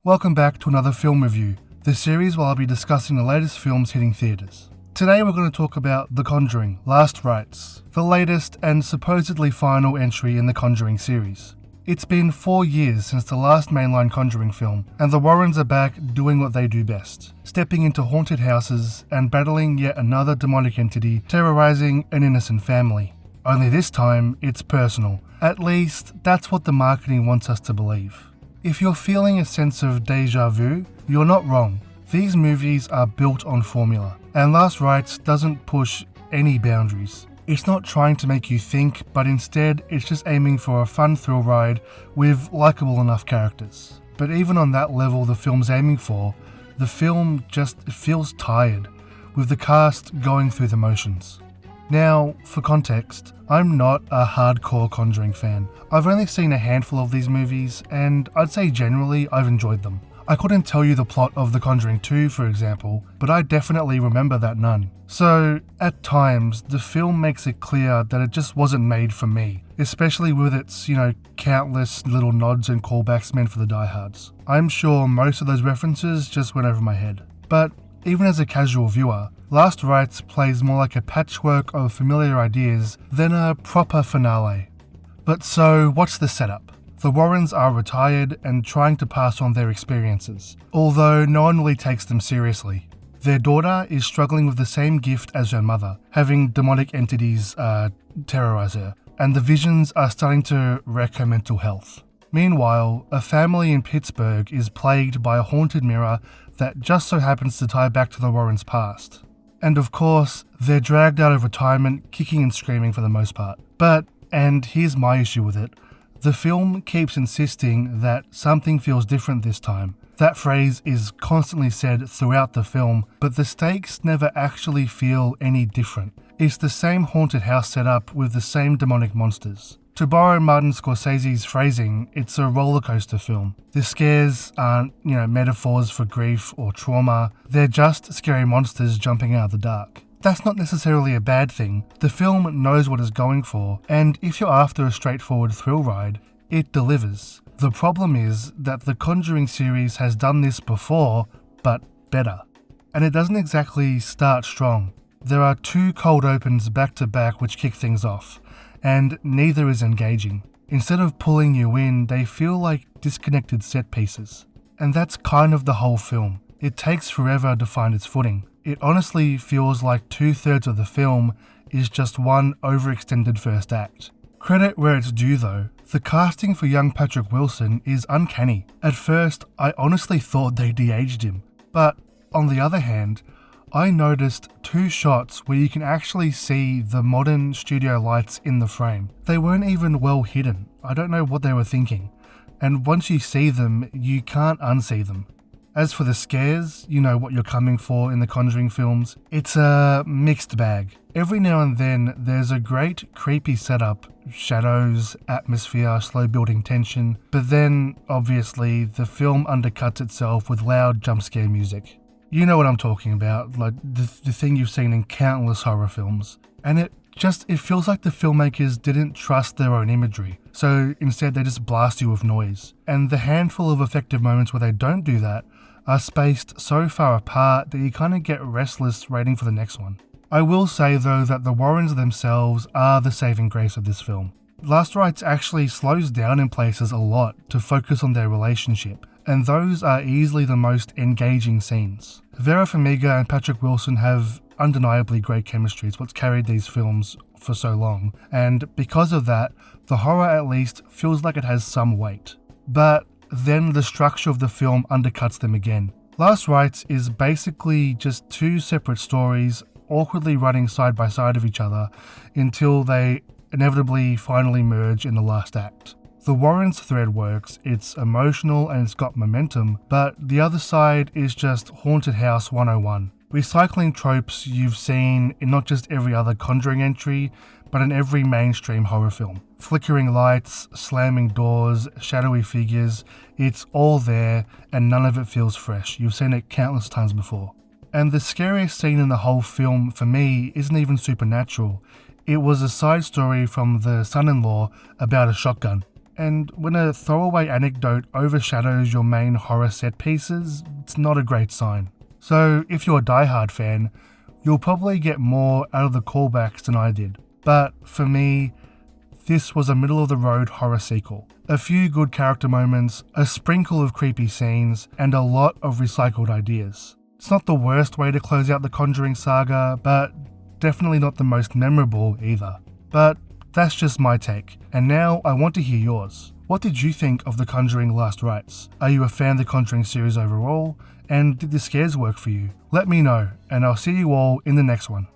Welcome back to another film review, the series where I'll be discussing the latest films hitting theatres. Today we're going to talk about The Conjuring, Last Rites, the latest and supposedly final entry in the Conjuring series. It's been 4 years since the last mainline Conjuring film, and the Warrens are back doing what they do best, stepping into haunted houses and battling yet another demonic entity terrorising an innocent family. Only this time, it's personal. At least, that's what the marketing wants us to believe. If you're feeling a sense of deja vu, you're not wrong. These movies are built on formula, and Last Rites doesn't push any boundaries. It's not trying to make you think, but instead it's just aiming for a fun thrill ride with likeable enough characters. But even on that level the film's aiming for, the film just feels tired, with the cast going through the motions. Now, for context, I'm not a hardcore Conjuring fan. I've only seen a handful of these movies, and I'd say generally I've enjoyed them. I couldn't tell you the plot of The Conjuring 2, for example, but I definitely remember that none. So, at times, the film makes it clear that it just wasn't made for me, especially with its, countless little nods and callbacks meant for the diehards. I'm sure most of those references just went over my head. But even as a casual viewer, Last Rites plays more like a patchwork of familiar ideas than a proper finale. But so, what's the setup? The Warrens are retired and trying to pass on their experiences, although no one really takes them seriously. Their daughter is struggling with the same gift as her mother, having demonic entities terrorize her, and the visions are starting to wreck her mental health. Meanwhile, a family in Pittsburgh is plagued by a haunted mirror that just so happens to tie back to the Warrens' past. And of course, they're dragged out of retirement, kicking and screaming for the most part. But, and here's my issue with it, the film keeps insisting that something feels different this time. That phrase is constantly said throughout the film, but the stakes never actually feel any different. It's the same haunted house setup with the same demonic monsters. To borrow Martin Scorsese's phrasing, it's a roller coaster film. The scares aren't, metaphors for grief or trauma. They're just scary monsters jumping out of the dark. That's not necessarily a bad thing. The film knows what it's going for, and if you're after a straightforward thrill ride, it delivers. The problem is that the Conjuring series has done this before, but better. And it doesn't exactly start strong. There are 2 cold opens back to back which kick things off, and neither is engaging. Instead of pulling you in, they feel like disconnected set pieces. And that's kind of the whole film. It takes forever to find its footing. It honestly feels like 2/3 of the film is just one overextended first act. Credit where it's due though, the casting for young Patrick Wilson is uncanny. At first, I honestly thought they de-aged him. But on the other hand, I noticed 2 shots where you can actually see the modern studio lights in the frame. They weren't even well hidden. I don't know what they were thinking. And once you see them, you can't unsee them. As for the scares, you know what you're coming for in the Conjuring films. It's a mixed bag. Every now and then, there's a great creepy setup, shadows, atmosphere, slow building tension, but then, obviously, the film undercuts itself with loud jump scare music. You know what I'm talking about, like the thing you've seen in countless horror films. And it feels like the filmmakers didn't trust their own imagery, so instead they just blast you with noise. And the handful of effective moments where they don't do that are spaced so far apart that you kind of get restless waiting for the next one. I will say though that the Warrens themselves are the saving grace of this film. Last Rites actually slows down in places a lot to focus on their relationship, and those are easily the most engaging scenes. Vera Farmiga and Patrick Wilson have undeniably great chemistry. It's what's carried these films for so long, and because of that, the horror at least feels like it has some weight. But then the structure of the film undercuts them again. Last Rites is basically just 2 separate stories awkwardly running side by side of each other until they inevitably finally merge in the last act. The Warrens thread works, it's emotional and it's got momentum, but the other side is just Haunted House 101. Recycling tropes you've seen in not just every other Conjuring entry, but in every mainstream horror film. Flickering lights, slamming doors, shadowy figures, it's all there and none of it feels fresh. You've seen it countless times before. And the scariest scene in the whole film for me isn't even supernatural. It was a side story from the son-in-law about a shotgun. And when a throwaway anecdote overshadows your main horror set pieces, it's not a great sign. So if you're a diehard fan, you'll probably get more out of the callbacks than I did. But for me, this was a middle-of-the-road horror sequel. A few good character moments, a sprinkle of creepy scenes, and a lot of recycled ideas. It's not the worst way to close out the Conjuring saga, but definitely not the most memorable either. But that's just my take, and now I want to hear yours. What did you think of The Conjuring Last Rites? Are you a fan of the Conjuring series overall? And did the scares work for you? Let me know, and I'll see you all in the next one.